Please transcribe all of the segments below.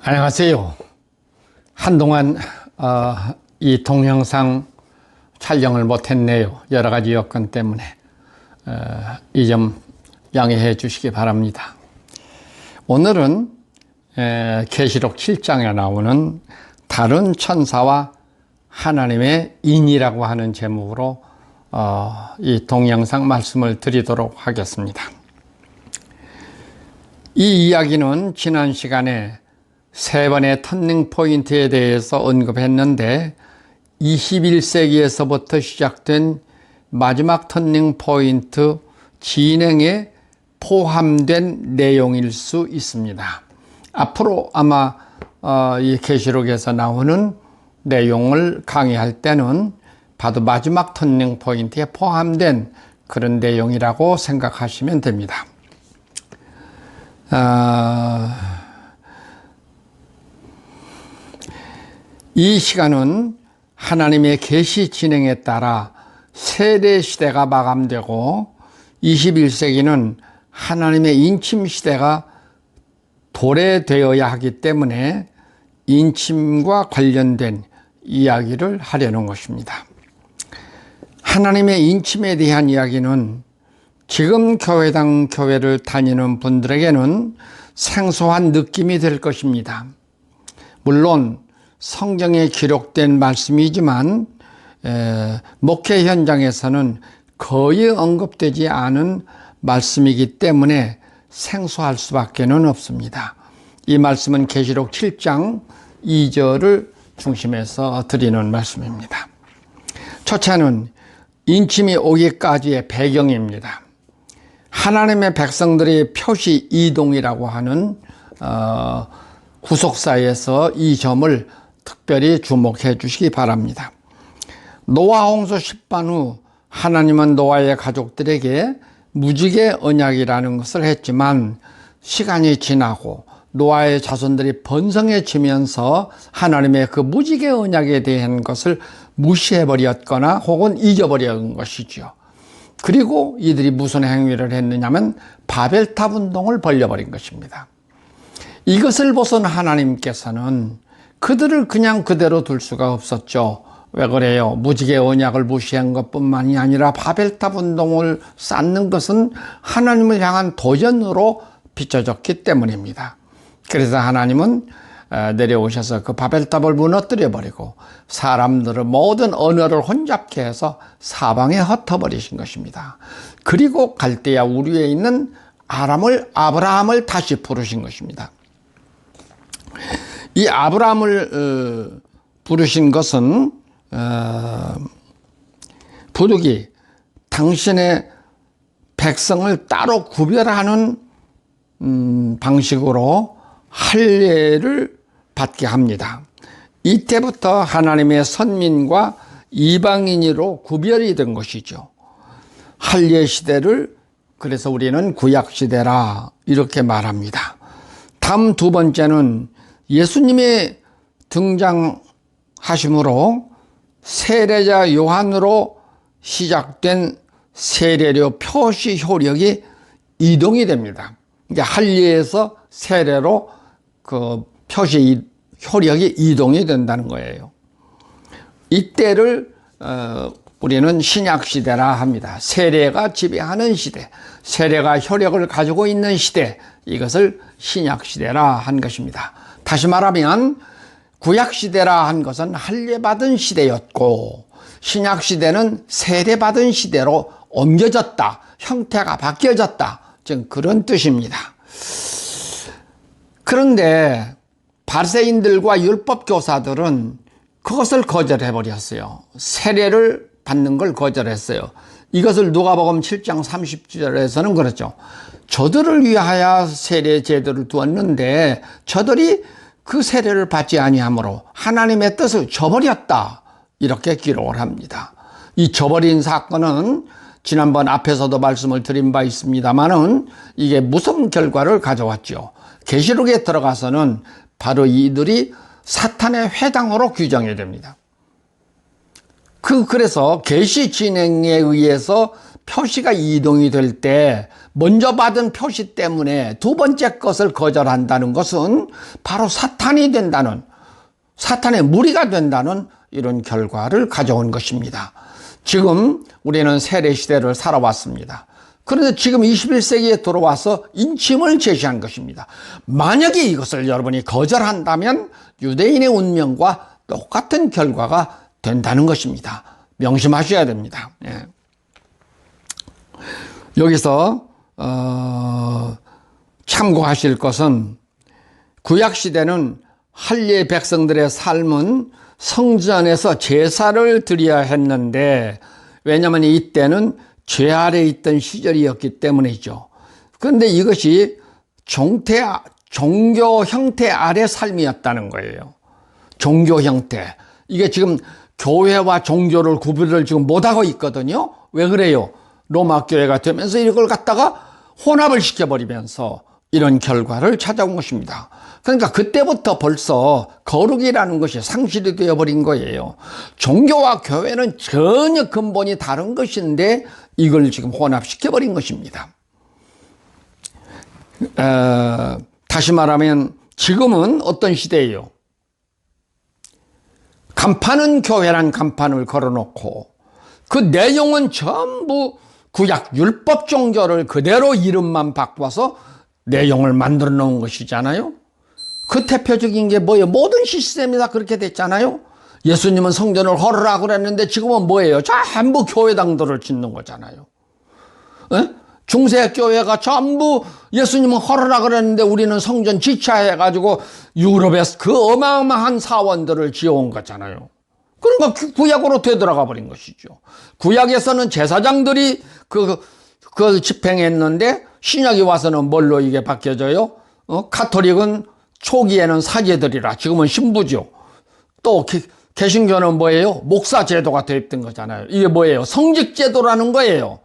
안녕하세요. 한동안 이 동영상 촬영을 못했네요. 여러 가지 여건 때문에 이 점 양해해 주시기 바랍니다. 오늘은 계시록 7장에 나오는 다른 천사와 하나님의 인이라고 하는 제목으로 이 동영상 말씀을 드리도록 하겠습니다. 이 이야기는 지난 시간에 세 번의 터닝 포인트에 대해서 언급했는데 21세기에서부터 시작된 마지막 터닝 포인트 진행에 포함된 내용일 수 있습니다. 앞으로 아마 이 계시록에서 나오는 내용을 강의할 때는 바로 마지막 터닝 포인트에 포함된 그런 내용이라고 생각하시면 됩니다. 이 시간은 하나님의 계시 진행에 따라 세례 시대가 마감되고 21세기는 하나님의 인침 시대가 도래되어야 하기 때문에 인침과 관련된 이야기를 하려는 것입니다. 하나님의 인침에 대한 이야기는 지금 교회를 다니는 분들에게는 생소한 느낌이 될 것입니다. 물론 성경에 기록된 말씀이지만 목회 현장에서는 거의 언급되지 않은 말씀이기 때문에 생소할 수밖에 없습니다. 이 말씀은 계시록 7장 2절을 중심해서 드리는 말씀입니다. 첫째는 인침이 오기까지의 배경입니다. 하나님의 백성들의 표시 이동이라고 하는 구속사에서 이 점을 특별히 주목해 주시기 바랍니다. 노아 홍수 10반 후 하나님은 노아의 가족들에게 무지개 언약이라는 것을 했지만 시간이 지나고 노아의 자손들이 번성해지면서 하나님의 그 무지개 언약에 대한 것을 무시해버렸거나 혹은 잊어버린 것이죠. 그리고 이들이 무슨 행위를 했느냐면 바벨탑 운동을 벌여버린 것입니다. 이것을 보선 하나님께서는 그들을 그냥 그대로 둘 수가 없었죠. 왜 그래요? 무지개 언약을 무시한 것뿐만이 아니라 바벨탑 운동을 쌓는 것은 하나님을 향한 도전으로 비춰졌기 때문입니다. 그래서 하나님은 내려오셔서 그 바벨탑을 무너뜨려 버리고 사람들의 모든 언어를 혼잡케 해서 사방에 흩어버리신 것입니다. 그리고 갈대아 우르에 있는 아브라함을 다시 부르신 것입니다. 이 아브라함을 부르신 것은 부득이 당신의 백성을 따로 구별하는 방식으로 할례를 받게 합니다. 이때부터 하나님의 선민과 이방인으로 구별이 된 것이죠. 할례 시대를 그래서 우리는 구약 시대라 이렇게 말합니다. 다음 두 번째는 예수님의 등장하심으로 세례자 요한으로 시작된 세례료 표시 효력이 이동이 됩니다. 이제 할례에서 세례로 그 표시 효력이 이동이 된다는 거예요. 이때를 우리는 신약 시대라 합니다. 세례가 지배하는 시대, 세례가 효력을 가지고 있는 시대, 이것을 신약 시대라 한 것입니다. 다시 말하면 구약 시대라 한 것은 할례 받은 시대였고 신약 시대는 세례 받은 시대로 옮겨졌다, 형태가 바뀌어졌다, 지금 그런 뜻입니다. 그런데 바리새인들과 율법 교사들은 그것을 거절해 버렸어요. 세례를 받는 걸 거절했어요. 이것을 누가복음 7장 30절에서는 그렇죠. 저들을 위하여 세례 제도를 두었는데 저들이 그 세례를 받지 아니하므로 하나님의 뜻을 저버렸다, 이렇게 기록을 합니다. 이 저버린 사건은 지난번 앞에서도 말씀을 드린 바 있습니다만은 이게 무슨 결과를 가져왔죠. 계시록에 들어가서는 바로 이들이 사탄의 회당으로 규정이 됩니다. 그래서 계시 진행에 의해서 표시가 이동이 될 때 먼저 받은 표시 때문에 두 번째 것을 거절한다는 것은 바로 사탄이 된다는, 사탄의 무리가 된다는 이런 결과를 가져온 것입니다. 지금 우리는 세례시대를 살아왔습니다. 그런데 지금 21세기에 들어와서 인침을 제시한 것입니다. 만약에 이것을 여러분이 거절한다면 유대인의 운명과 똑같은 결과가 된다는 것입니다. 명심하셔야 됩니다. 예. 여기서 참고하실 것은 구약시대는 할례 백성들의 삶은 성전에서 제사를 드려야 했는데, 왜냐하면 이때는 죄 아래 있던 시절이었기 때문이죠. 그런데 이것이 종교 형태 아래 삶이었다는 거예요. 종교 형태. 이게 지금 교회와 종교를 구별을 지금 못하고 있거든요. 왜 그래요? 로마 교회가 되면서 이걸 갖다가 혼합을 시켜버리면서 이런 결과를 찾아온 것입니다. 그러니까 그때부터 벌써 거룩이라는 것이 상실이 되어버린 거예요. 종교와 교회는 전혀 근본이 다른 것인데 이걸 지금 혼합시켜버린 것입니다. 다시 말하면 지금은 어떤 시대예요? 간판은 교회란 간판을 걸어놓고 그 내용은 전부 구약 율법 종교를 그대로 이름만 바꿔서 내용을 만들어 놓은 것이잖아요. 그 대표적인 게 뭐예요? 모든 시스템이 다 그렇게 됐잖아요. 예수님은 성전을 헐으라고 그랬는데 지금은 뭐예요? 전부 교회당들을 짓는 거잖아요. 에? 중세교회가 전부 예수님은 헐으라고 그랬는데 우리는 성전 지차해가지고 유럽에서 그 어마어마한 사원들을 지어온 거잖아요. 그러니까 구약으로 되돌아가 버린 것이죠. 구약에서는 제사장들이 그걸 집행했는데 신약이 와서는 뭘로 이게 바뀌어져요? 가톨릭은 초기에는 사제들이라 지금은 신부죠. 또 개신교는 뭐예요? 목사 제도가 도입된 거잖아요. 이게 뭐예요? 성직 제도라는 거예요.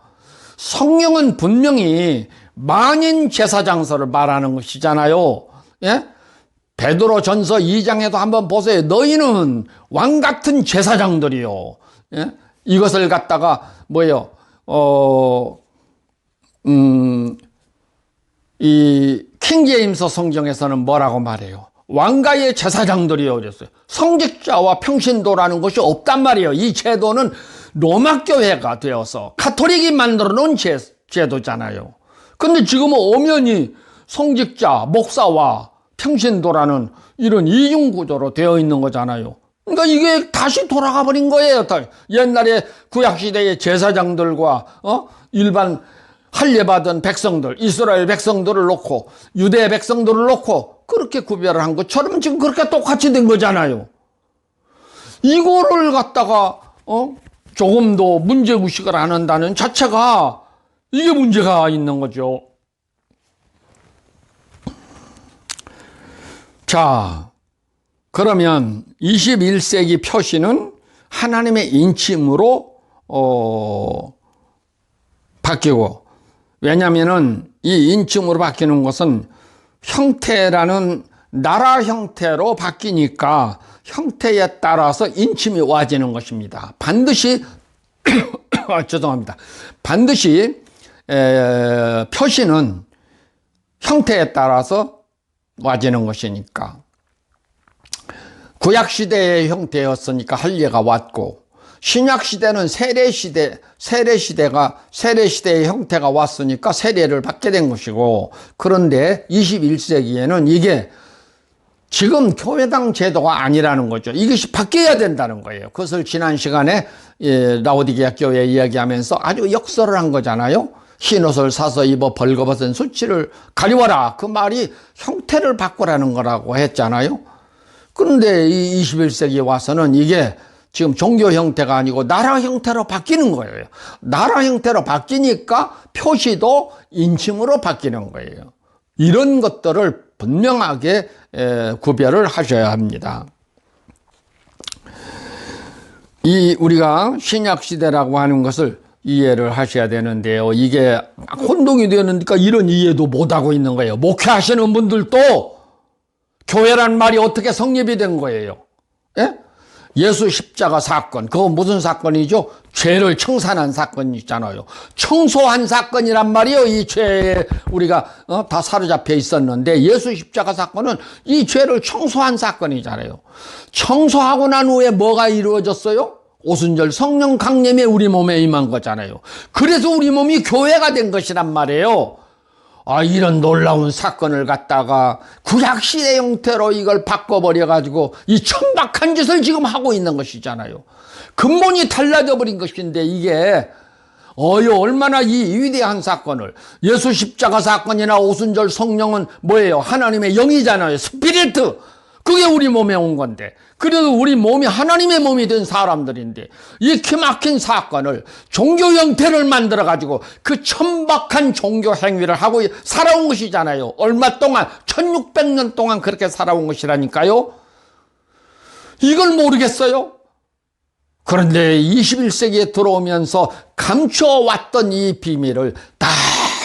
성경은 분명히 만인 제사장서를 말하는 것이잖아요. 예? 베드로 전서 2장에도 한번 보세요. 너희는 왕 같은 제사장들이요. 예? 이것을 갖다가 뭐예요? 이 킹제임스 성경에서는 뭐라고 말해요? 왕가의 제사장들이요 그랬어요. 성직자와 평신도라는 것이 없단 말이에요. 이 제도는 로마 교회가 되어서 가톨릭이 만들어 놓은 제도잖아요. 근데 지금은 엄연히 성직자, 목사와 평신도라는 이런 이중 구조로 되어 있는 거잖아요. 그러니까 이게 다시 돌아가 버린 거예요. 옛날에 구약시대의 제사장들과 일반 할례받은 백성들, 이스라엘 백성들을 놓고 유대 백성들을 놓고 그렇게 구별을 한 것처럼 지금 그렇게 똑같이 된 거잖아요. 이거를 갖다가 조금도 문제의식을 안 한다는 자체가 이게 문제가 있는 거죠. 자, 그러면 21세기 표시는 하나님의 인침으로 바뀌고, 왜냐하면은 이 인침으로 바뀌는 것은 형태라는 나라 형태로 바뀌니까 형태에 따라서 인침이 와지는 것입니다. 반드시 죄송합니다. 반드시 표시는 형태에 따라서 와지는 것이니까, 구약시대의 형태였으니까 할례가 왔고, 신약시대는 세례시대의 형태가 왔으니까 세례를 받게 된 것이고, 그런데 21세기에는 이게 지금 교회당 제도가 아니라는 거죠. 이것이 바뀌어야 된다는 거예요. 그것을 지난 시간에 라오디게아 교회 이야기하면서 아주 역설을 한 거잖아요. 흰옷을 사서 입어 벌거벗은 수치를 가리워라. 그 말이 형태를 바꾸라는 거라고 했잖아요. 그런데 이 21세기에 와서는 이게 지금 종교 형태가 아니고 나라 형태로 바뀌는 거예요. 나라 형태로 바뀌니까 표시도 인침으로 바뀌는 거예요. 이런 것들을 분명하게 구별을 하셔야 합니다. 우리가 신약시대라고 하는 것을 이해를 하셔야 되는데요. 이게 혼동이 되니까 이런 이해도 못하고 있는 거예요. 목회하시는 분들도 교회란 말이 어떻게 성립이 된 거예요? 예? 예수 십자가 사건, 그거 무슨 사건이죠? 죄를 청산한 사건이 있잖아요. 청소한 사건이란 말이에요. 이 죄에 우리가 다 사로잡혀 있었는데 예수 십자가 사건은 이 죄를 청소한 사건이잖아요. 청소하고 난 후에 뭐가 이루어졌어요? 오순절 성령 강림이 우리 몸에 임한 거잖아요. 그래서 우리 몸이 교회가 된 것이란 말이에요. 이런 놀라운 사건을 갖다가 구약시대 형태로 이걸 바꿔버려가지고 이 천박한 짓을 지금 하고 있는 것이잖아요. 근본이 달라져 버린 것인데 이게 얼마나 이 위대한 사건을, 예수 십자가 사건이나 오순절 성령은 뭐예요? 하나님의 영이잖아요. 스피리트. 그게 우리 몸에 온 건데, 그래도 우리 몸이 하나님의 몸이 된 사람들인데 이 기막힌 사건을 종교 형태를 만들어 가지고 그 천박한 종교 행위를 하고 살아온 것이잖아요. 얼마 동안 1600년 동안 그렇게 살아온 것이라니까요. 이걸 모르겠어요? 그런데 21세기에 들어오면서 감춰왔던 이 비밀을 다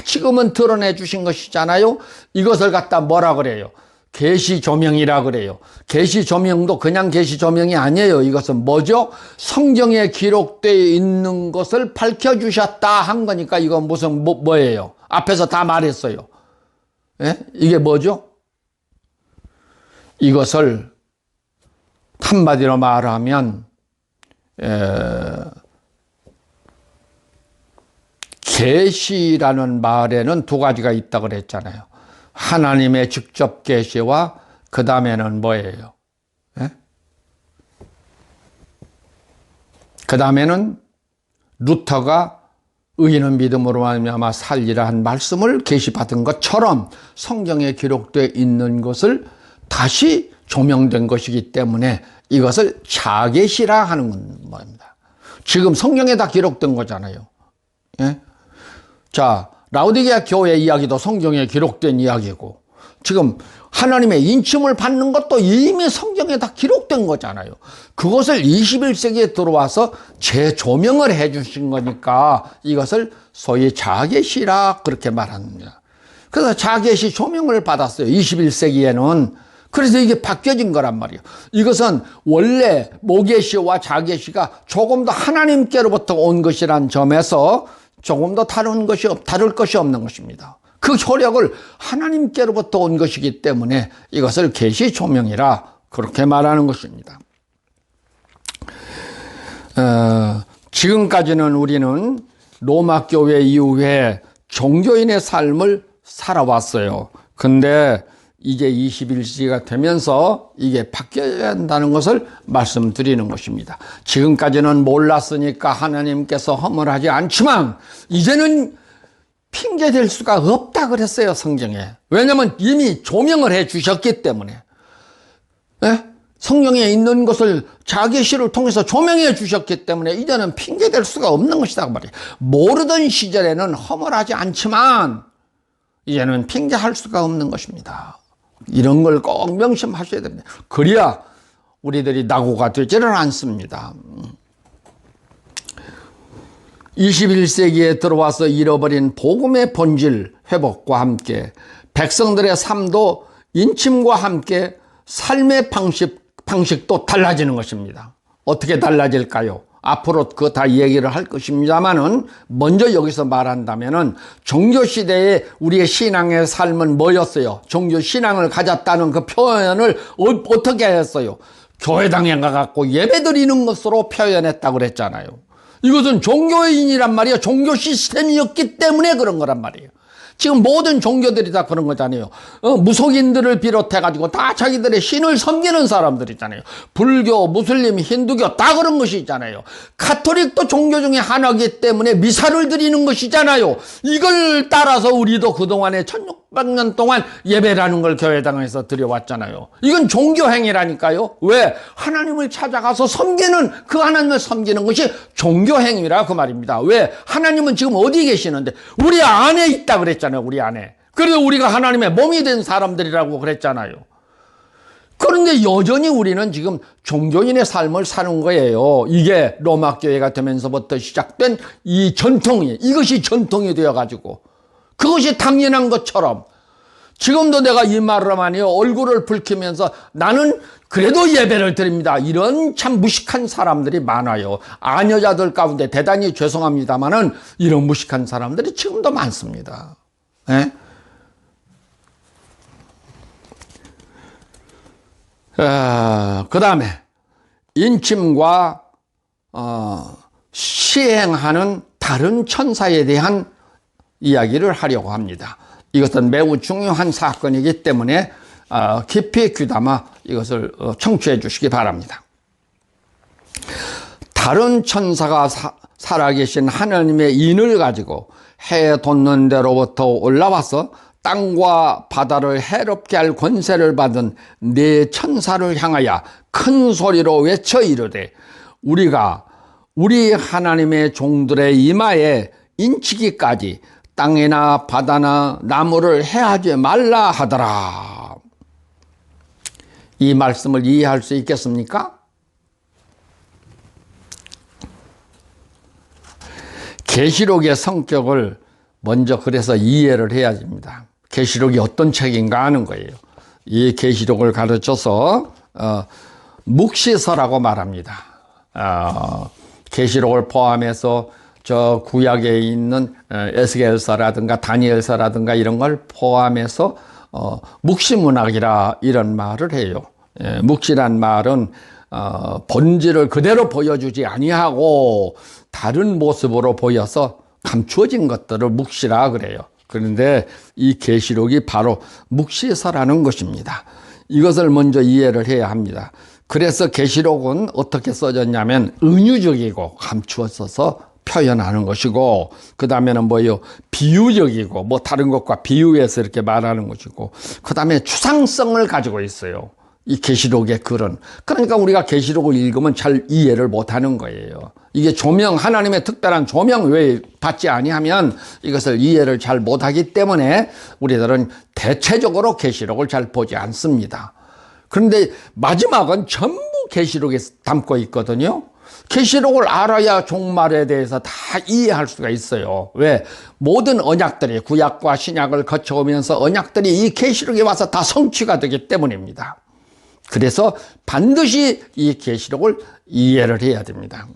지금은 드러내 주신 것이잖아요. 이것을 갖다 뭐라 그래요? 계시 조명이라 그래요. 계시 조명도 그냥 계시 조명이 아니에요. 이것은 뭐죠? 성경에 기록되어 있는 것을 밝혀주셨다 한 거니까 이건 무슨 뭐예요? 앞에서 다 말했어요. 예? 이게 뭐죠? 이것을 한마디로 말하면 계시라는 말에는 두 가지가 있다고 그랬잖아요. 하나님의 직접 계시와 그 다음에는 뭐예요? 예? 그 다음에는 루터가 의인은 믿음으로 말미암아 살리라 한 말씀을 계시받은 것처럼 성경에 기록되어 있는 것을 다시 조명된 것이기 때문에 이것을 자계시라 하는 겁니다. 지금 성경에 다 기록된 거잖아요. 예? 자, 라오디게아 교회 이야기도 성경에 기록된 이야기고, 지금 하나님의 인침을 받는 것도 이미 성경에 다 기록된 거잖아요. 그것을 21세기에 들어와서 재조명을 해 주신 거니까 이것을 소위 자계시라 그렇게 말합니다. 그래서 자계시 조명을 받았어요. 21세기에는. 그래서 이게 바뀌어진 거란 말이에요. 이것은 원래 모계시와 자계시가 조금 더 하나님께로부터 온 것이란 점에서 조금 더 다른 것이 다를 것이 없는 것입니다. 그 효력을 하나님께로부터 온 것이기 때문에 이것을 계시 조명이라 그렇게 말하는 것입니다. 지금까지는 우리는 로마 교회 이후에 종교인의 삶을 살아왔어요. 근데 이제 21세기가 되면서 이게 바뀌어야 한다는 것을 말씀드리는 것입니다. 지금까지는 몰랐으니까 하나님께서 허물하지 않지만 이제는 핑계댈 수가 없다 그랬어요, 성경에. 왜냐하면 이미 조명을 해 주셨기 때문에. 네? 성경에 있는 것을 자계시를 통해서 조명해 주셨기 때문에 이제는 핑계댈 수가 없는 것이다 그 말이에요. 모르던 시절에는 허물하지 않지만 이제는 핑계할 수가 없는 것입니다. 이런 걸 꼭 명심하셔야 됩니다. 그래야 우리들이 낙오가 되지는 않습니다. 21세기에 들어와서 잃어버린 복음의 본질 회복과 함께 백성들의 삶도 인침과 함께 삶의 방식도 달라지는 것입니다. 어떻게 달라질까요? 앞으로 그거 다 얘기를 할 것입니다만은 먼저 여기서 말한다면은 종교시대에 우리의 신앙의 삶은 뭐였어요? 종교신앙을 가졌다는 그 표현을 어떻게 했어요? 교회당에 가갖고 예배드리는 것으로 표현했다고 그랬잖아요. 이것은 종교인이란 말이에요. 종교 시스템이었기 때문에 그런 거란 말이에요. 지금 모든 종교들이 다 그런 거잖아요. 무속인들을 비롯해가지고 다 자기들의 신을 섬기는 사람들이잖아요. 불교, 무슬림, 힌두교 다 그런 것이 있잖아요. 가톨릭도 종교 중에 하나이기 때문에 미사를 드리는 것이잖아요. 이걸 따라서 우리도 그동안에 1600년 동안 예배라는 걸 교회당에서 드려왔잖아요. 이건 종교행위라니까요. 왜? 하나님을 찾아가서 섬기는, 그 하나님을 섬기는 것이 종교행위라 그 말입니다. 왜? 하나님은 지금 어디 계시는데? 우리 안에 있다 그랬잖아요. 우리 안에. 그래서 우리가 하나님의 몸이 된 사람들이라고 그랬잖아요. 그런데 여전히 우리는 지금 종교인의 삶을 사는 거예요. 이게 로마 교회가 되면서부터 시작된 이 전통이, 이것이 전통이 되어가지고 그것이 당연한 것처럼 지금도 내가 이 말을 하면요, 얼굴을 붉히면서 나는 그래도 예배를 드립니다. 이런 참 무식한 사람들이 많아요. 아녀자들 가운데 대단히 죄송합니다만은 이런 무식한 사람들이 지금도 많습니다. 예? 그 다음에 인침과 시행하는 다른 천사에 대한 이야기를 하려고 합니다. 이것은 매우 중요한 사건이기 때문에 깊이 귀담아 이것을 청취해 주시기 바랍니다. 다른 천사가 살아계신 하나님의 인을 가지고 해 돋는 데로부터 올라와서 땅과 바다를 해롭게 할 권세를 받은 네 천사를 향하여 큰 소리로 외쳐 이르되 우리가 우리 하나님의 종들의 이마에 인치기까지 땅이나 바다나 나무를 해하지 말라 하더라. 이 말씀을 이해할 수 있겠습니까? 계시록의 성격을 먼저 그래서 이해를 해야 됩니다. 계시록이 어떤 책인가 하는 거예요. 이 계시록을 가르쳐서 묵시서라고 말합니다. 계시록을 포함해서 저 구약에 있는 에스겔서라든가 다니엘서라든가 이런 걸 포함해서 묵시문학이라 이런 말을 해요. 묵시란 말은 본질을 그대로 보여주지 아니하고 다른 모습으로 보여서 감추어진 것들을 묵시라 그래요. 그런데 이 계시록이 바로 묵시서라는 것입니다. 이것을 먼저 이해를 해야 합니다. 그래서 계시록은 어떻게 써졌냐면 은유적이고 감추어서 표현하는 것이고, 그 다음에는 뭐예요? 비유적이고, 뭐 다른 것과 비유해서 이렇게 말하는 것이고, 그 다음에 추상성을 가지고 있어요. 이 계시록의 글은. 그러니까 우리가 계시록을 읽으면 잘 이해를 못하는 거예요. 이게 조명, 하나님의 특별한 조명 외에 받지 아니하면 이것을 이해를 잘 못하기 때문에 우리들은 대체적으로 계시록을 잘 보지 않습니다. 그런데 마지막은 전부 계시록에 담고 있거든요. 계시록을 알아야 종말에 대해서 다 이해할 수가 있어요. 왜? 모든 언약들이 구약과 신약을 거쳐오면서 언약들이 이 계시록에 와서 다 성취가 되기 때문입니다. 그래서 반드시 이 계시록을 이해를 해야 됩니다.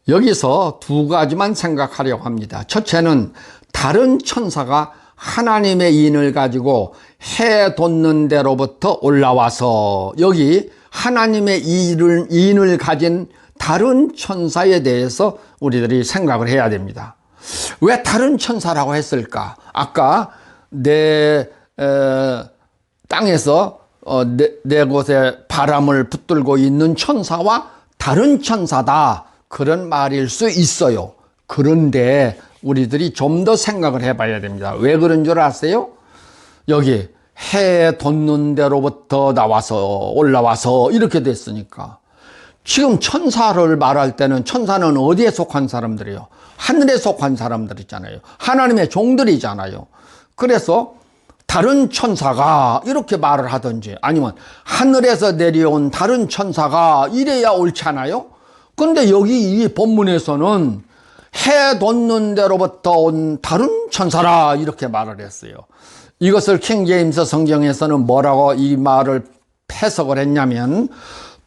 여기서 두 가지만 생각하려고 합니다. 첫째는 다른 천사가 하나님의 인을 가지고 해 돋는 데로부터 올라와서, 여기 하나님의 인을 가진 다른 천사에 대해서 우리들이 생각을 해야 됩니다. 왜 다른 천사라고 했을까? 아까 땅에서 내 곳에 바람을 붙들고 있는 천사와 다른 천사다, 그런 말일 수 있어요. 그런데 우리들이 좀 더 생각을 해봐야 됩니다. 왜 그런 줄 아세요? 여기 해 돋는 데로부터 올라와서 이렇게 됐으니까, 지금 천사를 말할 때는 천사는 어디에 속한 사람들이에요? 하늘에 속한 사람들이잖아요. 하나님의 종들이잖아요. 그래서 다른 천사가 이렇게 말을 하든지, 아니면 하늘에서 내려온 다른 천사가 이래야 옳잖아요. 그런데 여기 이 본문에서는 해 돋는 데로부터 온 다른 천사라 이렇게 말을 했어요. 이것을 킹 제임스 성경에서는 뭐라고 이 말을 해석을 했냐면,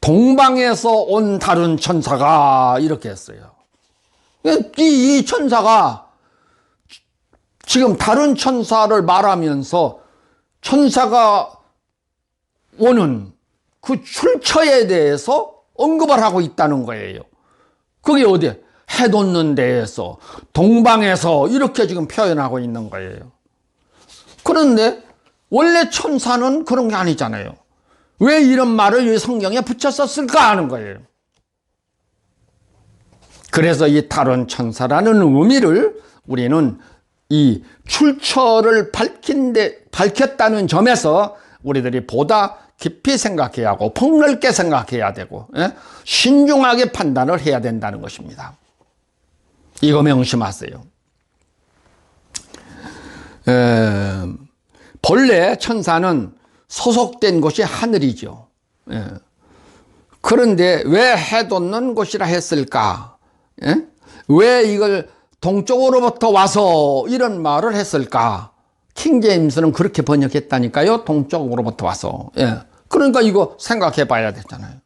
동방에서 온 다른 천사가 이렇게 했어요. 이 천사가 지금 다른 천사를 말하면서 천사가 오는 그 출처에 대해서 언급을 하고 있다는 거예요. 그게 어디에? 해 돋는 데에서, 동방에서 이렇게 지금 표현하고 있는 거예요. 그런데 원래 천사는 그런 게 아니잖아요. 왜 이런 말을 이 성경에 붙였었을까 하는 거예요. 그래서 이 다른 천사라는 의미를 우리는 이 출처를 밝혔다는 점에서 우리들이 보다 깊이 생각해야 하고 폭넓게 생각해야 되고, 신중하게 판단을 해야 된다는 것입니다. 이거 명심하세요. 본래 천사는 소속된 곳이 하늘이죠. 그런데 왜 해 돋는 곳이라 했을까? 왜 이걸 동쪽으로부터 와서 이런 말을 했을까? 킹제임스는 그렇게 번역했다니까요. 동쪽으로부터 와서. 예. 그러니까 이거 생각해 봐야 되잖아요.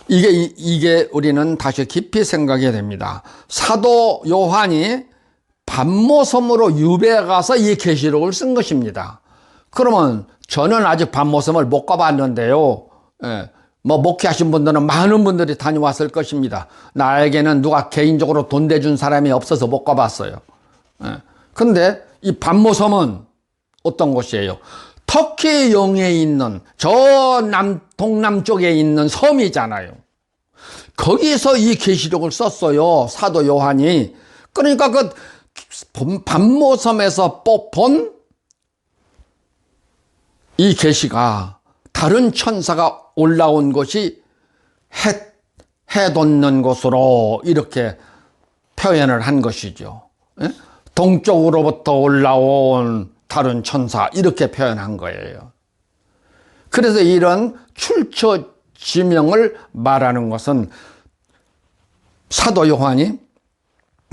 이게 우리는 다시 깊이 생각해야 됩니다. 사도 요한이 반모섬으로 유배에 가서 이 계시록을 쓴 것입니다. 그러면 저는 아직 반모섬을 못 가봤는데요. 예. 뭐 목회하신 분들은 많은 분들이 다녀왔을 것입니다. 나에게는 누가 개인적으로 돈 대준 사람이 없어서 못 가봤어요. 그런데 이 반모섬은 어떤 곳이에요? 터키 영해에 있는 저 동남쪽에 있는 섬이잖아요. 거기서 이 계시록을 썼어요. 사도 요한이. 그러니까 그 반모섬에서 본 이 계시가 다른 천사가 올라온 곳이 해 돋는 곳으로 이렇게 표현을 한 것이죠. 동쪽으로부터 올라온 다른 천사 이렇게 표현한 거예요. 그래서 이런 출처 지명을 말하는 것은 사도 요한이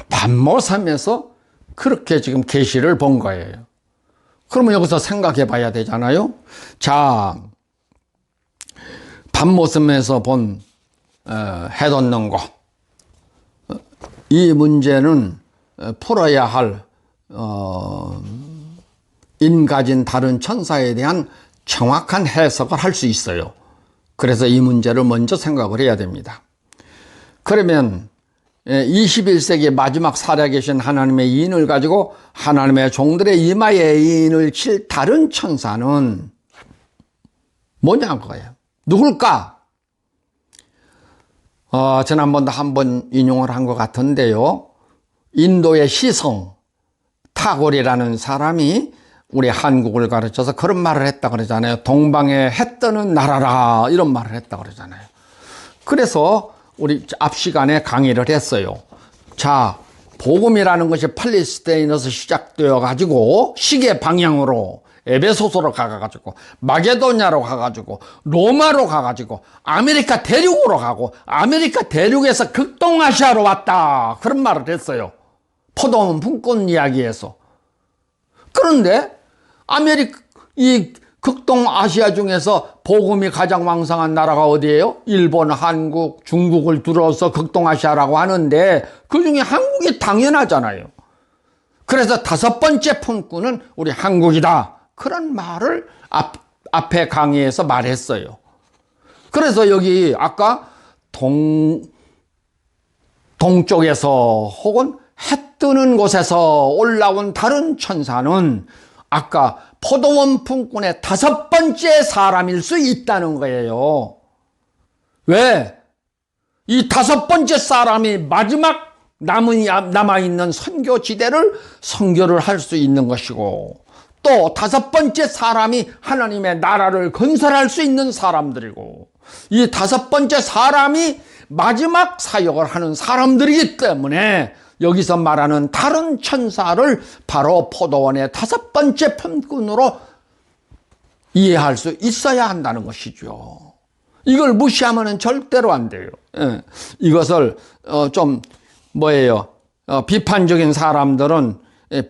반모섬에서 그렇게 지금 계시를 본 거예요. 그러면 여기서 생각해 봐야 되잖아요. 자, 반모섬에서 본 해 돋는 곳, 이 문제는 풀어야 할 인가진 다른 천사에 대한 정확한 해석을 할 수 있어요. 그래서 이 문제를 먼저 생각을 해야 됩니다. 그러면 21세기 마지막 살아계신 하나님의 인을 가지고 하나님의 종들의 이마에 인을 칠 다른 천사는 뭐냐고요? 누굴까? 지난번도 한번 인용을 한 것 같은데요. 인도의 시성 타골이라는 사람이 우리 한국을 가르쳐서 그런 말을 했다 그러잖아요. 동방에 해 뜨는 나라라 이런 말을 했다 그러잖아요. 그래서 우리 앞 시간에 강의를 했어요. 자, 복음이라는 것이 팔레스타인에서 시작되어 가지고 시계 방향으로 에베소서로 가가지고 마게도냐로 가가지고 로마로 가가지고 아메리카 대륙으로 가고 아메리카 대륙에서 극동아시아로 왔다 그런 말을 했어요. 포도원 품꾼 이야기에서. 그런데 이 극동아시아 중에서 복음이 가장 왕성한 나라가 어디예요? 일본, 한국, 중국을 둘러서 극동아시아라고 하는데 그중에 한국이 당연하잖아요. 그래서 다섯 번째 품꾼은 우리 한국이다. 그런 말을 앞에 강의에서 말했어요. 그래서 여기 아까 동쪽에서 혹은 해 뜨는 곳에서 올라온 다른 천사는 아까 포도원 품꾼의 다섯 번째 사람일 수 있다는 거예요. 왜? 이 다섯 번째 사람이 마지막 남아있는 선교지대를 선교를 할 수 있는 것이고 또 다섯 번째 사람이 하나님의 나라를 건설할 수 있는 사람들이고 이 다섯 번째 사람이 마지막 사역을 하는 사람들이기 때문에 여기서 말하는 다른 천사를 바로 포도원의 다섯 번째 품꾼으로 이해할 수 있어야 한다는 것이죠. 이걸 무시하면 절대로 안 돼요. 이것을 좀 비판적인 사람들은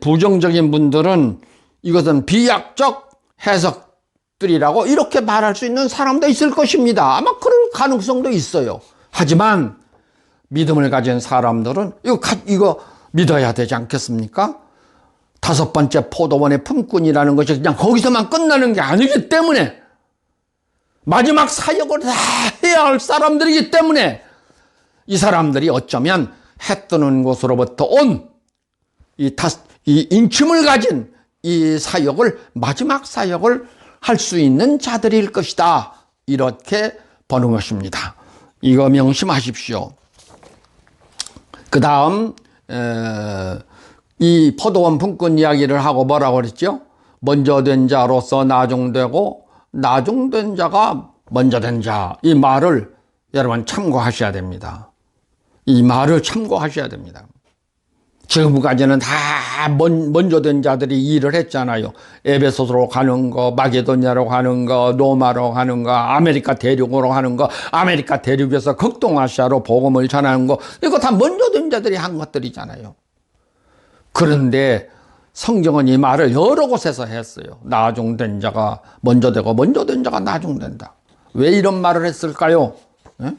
부정적인 분들은 이것은 비약적 해석들이라고 이렇게 말할 수 있는 사람도 있을 것입니다. 아마 그럴 가능성도 있어요. 하지만 믿음을 가진 사람들은 이거 믿어야 되지 않겠습니까? 다섯 번째 포도원의 품꾼이라는 것이 그냥 거기서만 끝나는 게 아니기 때문에 마지막 사역을 다 해야 할 사람들이기 때문에 이 사람들이 어쩌면 해 뜨는 곳으로부터 온 이 인침을 가진 이 사역을 마지막 사역을 할 수 있는 자들일 것이다. 이렇게 보는 것입니다. 이거 명심하십시오. 그 다음 이 포도원 품꾼 이야기를 하고 뭐라고 그랬죠? 먼저 된 자로서 나중되고 나중된 자가 먼저 된 자. 이 말을 여러분 참고하셔야 됩니다. 이 말을 참고하셔야 됩니다. 지금까지는 다 먼저 된 자들이 일을 했잖아요. 에베소로 가는 거, 마게도냐로 가는 거, 로마로 가는 거, 아메리카 대륙으로 가는 거, 아메리카 대륙에서 극동아시아로 복음을 전하는 거, 이거 다 먼저 된 자들이 한 것들이잖아요. 그런데 성경은 이 말을 여러 곳에서 했어요. 나중된 자가 먼저 되고 먼저 된 자가 나중된다. 왜 이런 말을 했을까요? 예?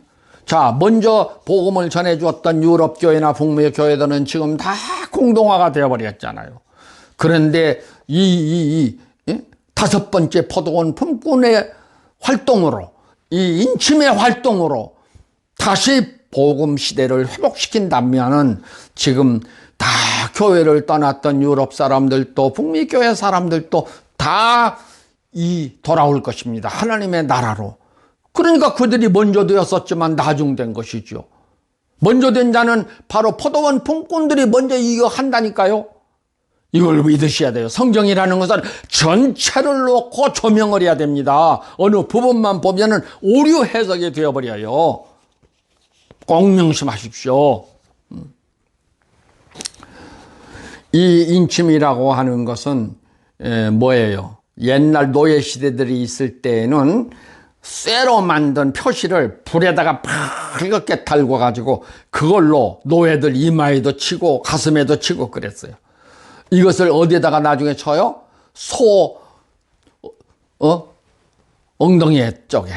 자, 먼저 복음을 전해주었던 유럽 교회나 북미 교회들은 지금 다 공동화가 되어버렸잖아요. 그런데 예? 다섯 번째 포도원 품꾼의 활동으로, 이 인침의 활동으로 다시 복음 시대를 회복시킨다면은 지금 다 교회를 떠났던 유럽 사람들도 북미 교회 사람들도 다 돌아올 것입니다. 하나님의 나라로. 그러니까 그들이 먼저 되었었지만 나중된 것이죠. 먼저 된 자는 바로 포도원 품꾼들이 먼저 이거 한다니까요. 이걸 믿으셔야 돼요. 성경이라는 것은 전체를 놓고 조명을 해야 됩니다. 어느 부분만 보면은 오류 해석이 되어버려요. 꼭 명심하십시오. 이 인침이라고 하는 것은 뭐예요? 옛날 노예 시대들이 있을 때에는 쇠로 만든 표시를 불에다가 밝게 달고 가지고 그걸로 노예들 이마에도 치고 가슴에도 치고 그랬어요. 이것을 어디에다가 나중에 쳐요? 소 엉덩이 쪽에,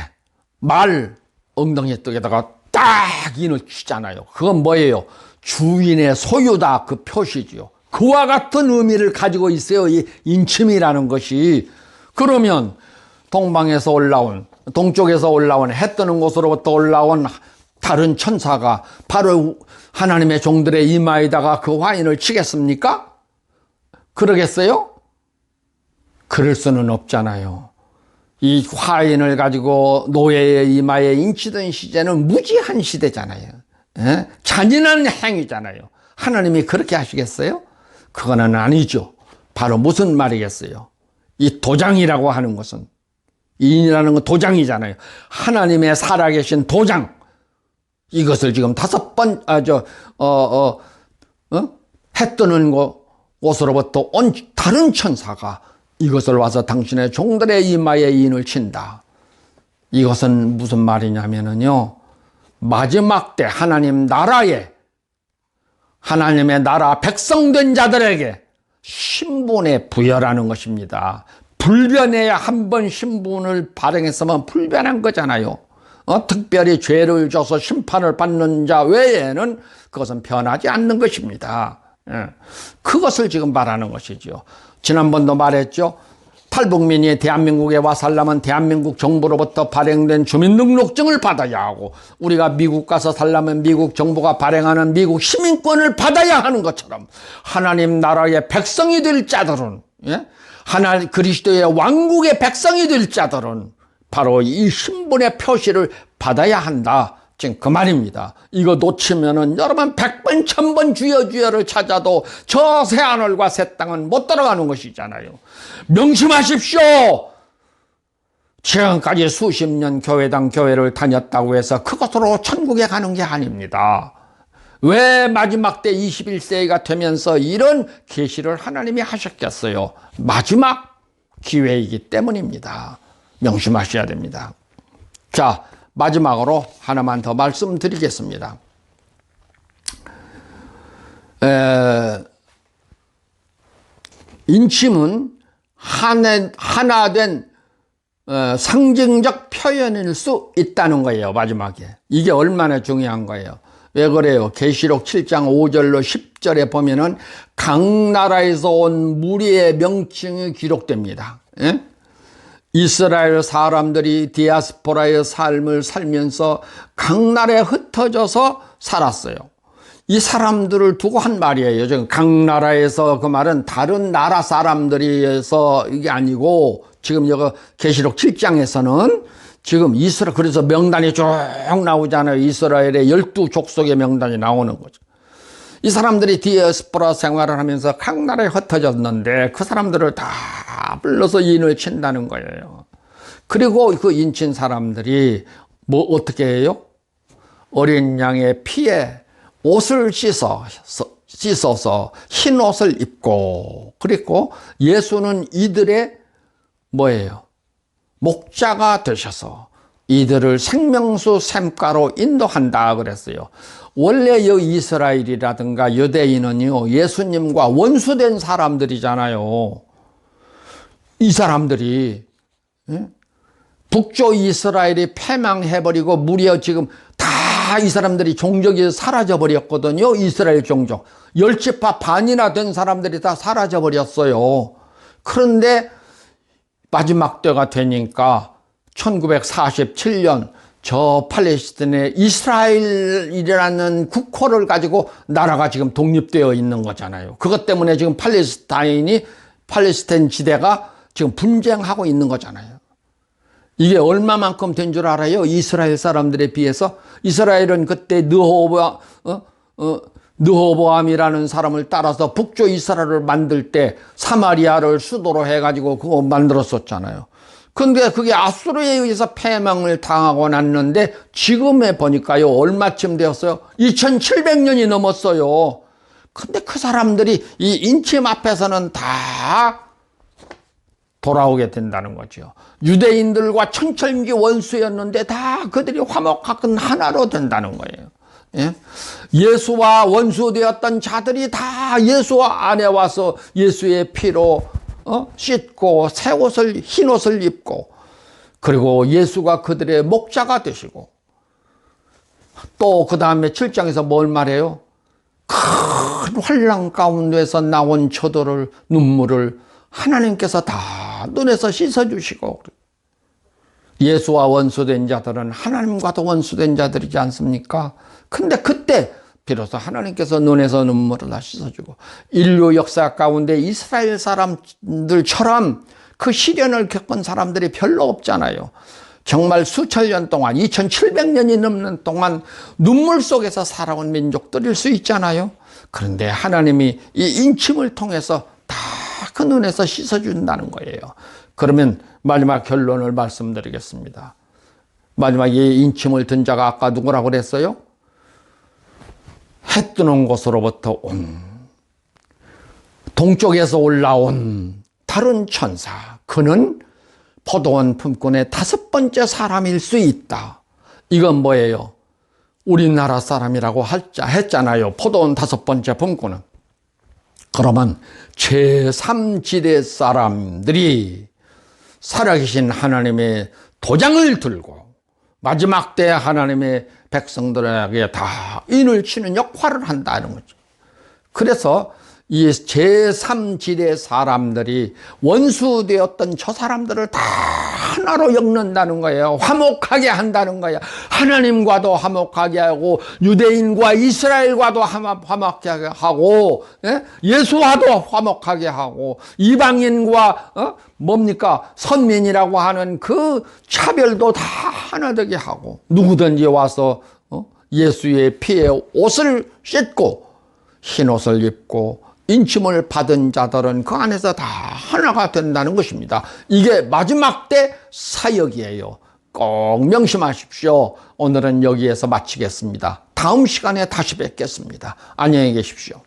말 엉덩이 쪽에다가 딱 인을 치잖아요. 그건 뭐예요? 주인의 소유다, 그 표시지요. 그와 같은 의미를 가지고 있어요, 이 인침이라는 것이. 그러면 동방에서 올라온, 동쪽에서 올라온, 해 뜨는 곳으로부터 올라온 다른 천사가 바로 하나님의 종들의 이마에다가 그 화인을 치겠습니까? 그러겠어요? 그럴 수는 없잖아요. 이 화인을 가지고 노예의 이마에 인치던 시대는 무지한 시대잖아요. 예? 잔인한 행위잖아요. 하나님이 그렇게 하시겠어요? 그거는 아니죠. 바로 무슨 말이겠어요? 이 도장이라고 하는 것은, 인이라는 건 도장이잖아요. 하나님의 살아계신 도장. 이것을 지금 해 뜨는 곳으로부터 온 다른 천사가 이것을 와서 당신의 종들의 이마에 인을 친다. 이것은 무슨 말이냐면요, 마지막 때 하나님 나라에, 하나님의 나라 백성된 자들에게 신분의 부여라는 것입니다. 불변해야 한 번 신분을 발행했으면 불변한 거잖아요. 특별히 죄를 져서 심판을 받는 자 외에는 그것은 변하지 않는 것입니다. 그것을 지금 말하는 것이죠. 지난번도 말했죠. 탈북민이 대한민국에 와 살려면 대한민국 정부로부터 발행된 주민등록증을 받아야 하고, 우리가 미국 가서 살려면 미국 정부가 발행하는 미국 시민권을 받아야 하는 것처럼 하나님 나라의 백성이 될 자들은, 하나님 그리스도의 왕국의 백성이 될 자들은 바로 이 신분의 표시를 받아야 한다. 지금 그 말입니다. 이거 놓치면은 여러분 100번 1000번 주여 주여를 찾아도 저 새하늘과 새 땅은 못 들어가는 것이잖아요. 명심하십시오. 지금까지 수십 년 교회당 교회를 다녔다고 해서 그것으로 천국에 가는 게 아닙니다. 왜 마지막 때 21세기가 되면서 이런 계시를 하나님이 하셨겠어요? 마지막 기회이기 때문입니다. 명심하셔야 됩니다. 자, 마지막으로 하나만 더 말씀드리겠습니다. 인침은 하나된 상징적 표현일 수 있다는 거예요. 마지막에. 이게 얼마나 중요한 거예요. 왜 그래요? 계시록 7장 5절로 10절에 보면은 각 나라에서 온 무리의 명칭이 기록됩니다. 예? 이스라엘 사람들이 디아스포라의 삶을 살면서 각 나라에 흩어져서 살았어요. 이 사람들을 두고 한 말이에요. 지금 각 나라에서, 그 말은 다른 나라 사람들이서 이게 아니고, 지금 여기 계시록 7장에서는 지금 이스라엘, 그래서 명단이 쭉 나오잖아요. 이스라엘의 12족속의 명단이 나오는 거죠. 이 사람들이 디아스포라 생활을 하면서 각 나라에 흩어졌는데 그 사람들을 다 불러서 인을 친다는 거예요. 그리고 그 인친 사람들이 뭐 어떻게 해요? 어린 양의 피에 옷을 씻어 씻어서 흰 옷을 입고, 그리고 예수는 이들의 뭐예요? 목자가 되셔서 이들을 생명수 샘가로 인도한다 그랬어요. 원래 이 이스라엘이라든가 유대인은요, 예수님과 원수된 사람들이잖아요. 이 사람들이, 북쪽 이스라엘이 패망해버리고 무려 지금 다 이 사람들이 종족이 사라져버렸거든요. 이스라엘 종족. 10지파 반이나 된 사람들이 다 사라져버렸어요. 그런데 마지막 때가 되니까 1947년 저 팔레스타인의 이스라엘이라는 국호를 가지고 나라가 지금 독립되어 있는 거잖아요. 그것 때문에 지금 팔레스타인 지대가 지금 분쟁하고 있는 거잖아요. 이게 얼마만큼 된 줄 알아요? 이스라엘 사람들에 비해서. 이스라엘은 그때 느호보암이라는 사람을 따라서 북쪽 이스라엘을 만들 때 사마리아를 수도로 해가지고 그거 만들었었잖아요. 근데 그게 아수르에 의해서 패망을 당하고 났는데 지금에 보니까요, 얼마쯤 되었어요? 2700년이 넘었어요. 근데 그 사람들이 이 인침 앞에서는 다 돌아오게 된다는 거죠. 유대인들과 천철기 원수였는데 다 그들이 화목하건 하나로 된다는 거예요. 예? 예수와 원수되었던 자들이 다 예수 안에 와서 예수의 피로 씻고 새 옷을, 흰 옷을 입고, 그리고 예수가 그들의 목자가 되시고, 또 그 다음에 7장에서 뭘 말해요? 큰 환난 가운데서 나온 저들을, 눈물을 하나님께서 다 눈에서 씻어주시고, 예수와 원수된 자들은 하나님과도 원수된 자들이지 않습니까? 근데 그때 비로소 하나님께서 눈에서 눈물을 다 씻어주고, 인류 역사 가운데 이스라엘 사람들처럼 그 시련을 겪은 사람들이 별로 없잖아요. 정말 수천 년 동안, 2700년이 넘는 동안 눈물 속에서 살아온 민족들일 수 있잖아요. 그런데 하나님이 이 인침을 통해서 다 그 눈에서 씻어준다는 거예요. 그러면 마지막 결론을 말씀드리겠습니다. 마지막에 인침을 든 자가 아까 누구라고 그랬어요? 해 뜨는 곳으로부터 온, 동쪽에서 올라온 다른 천사, 그는 포도원 품꾼의 5번째 사람일 수 있다. 이건 뭐예요? 우리나라 사람이라고 했잖아요. 포도원 5번째 품꾼은. 그러면 제3지대 사람들이 살아계신 하나님의 도장을 들고 마지막 때 하나님의 백성들에게 다 인을 치는 역할을 한다는 거죠. 그래서 이 제3지대 사람들이 원수되었던 저 사람들을 다 하나로 엮는다는 거예요. 화목하게 한다는 거예요. 하나님과도 화목하게 하고, 유대인과 이스라엘과도 화목하게 하고, 예수와도 화목하게 하고, 이방인과 뭡니까? 선민이라고 하는 그 차별도 다 하나 되게 하고, 누구든지 와서 예수의 피에 옷을 씻고 흰 옷을 입고 인침을 받은 자들은 그 안에서 다 하나가 된다는 것입니다. 이게 마지막 때 사역이에요. 꼭 명심하십시오. 오늘은 여기에서 마치겠습니다. 다음 시간에 다시 뵙겠습니다. 안녕히 계십시오.